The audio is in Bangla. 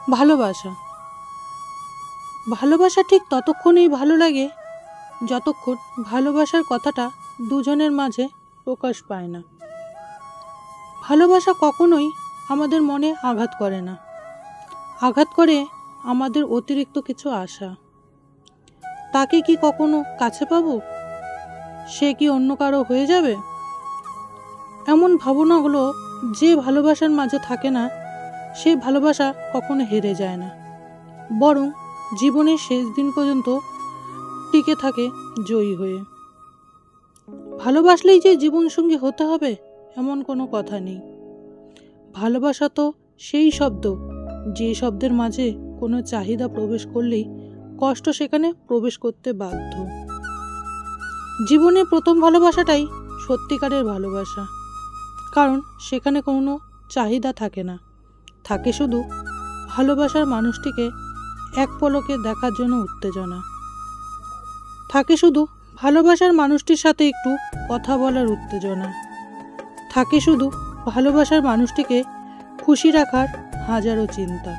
ভালোবাসা ভালোবাসা ঠিক ততক্ষণই ভালো লাগে যতক্ষণ ভালোবাসার কথাটা দুজনের মাঝে প্রকাশ পায় না। ভালোবাসা কখনোই আমাদের মনে আঘাত করে না, আঘাত করে আমাদের অতিরিক্ত কিছু আশা। তাকে কি কখনো কাছে পাবো? সে কি অন্য কারো হয়ে যাবে? এমন ভাবনাগুলো যে ভালোবাসার মাঝে থাকে না, সে ভালোবাসা কখনো হেরে যায় না, বরং জীবনের শেষ দিন পর্যন্ত টিকে থাকে জয়ী হয়ে। ভালোবাসলেই যে জীবনসঙ্গী হতে হবে এমন কোনো কথা নেই। ভালোবাসা তো সেই শব্দ, যে শব্দের মাঝে কোনো চাহিদা প্রবেশ করলেই কষ্ট সেখানে প্রবেশ করতে বাধ্য। জীবনের প্রথম ভালোবাসাটাই সত্যিকারের ভালোবাসা, কারণ সেখানে কোনো চাহিদা থাকে না, থাকে শুধু ভালোবাসার মানুষটিকে এক পলকে দেখার জন্য উত্তেজনা, থাকে শুধু ভালোবাসার মানুষটির সাথে একটু কথা বলার উত্তেজনা, থাকে শুধু ভালোবাসার মানুষটিকে খুশি রাখার হাজারো চিন্তা।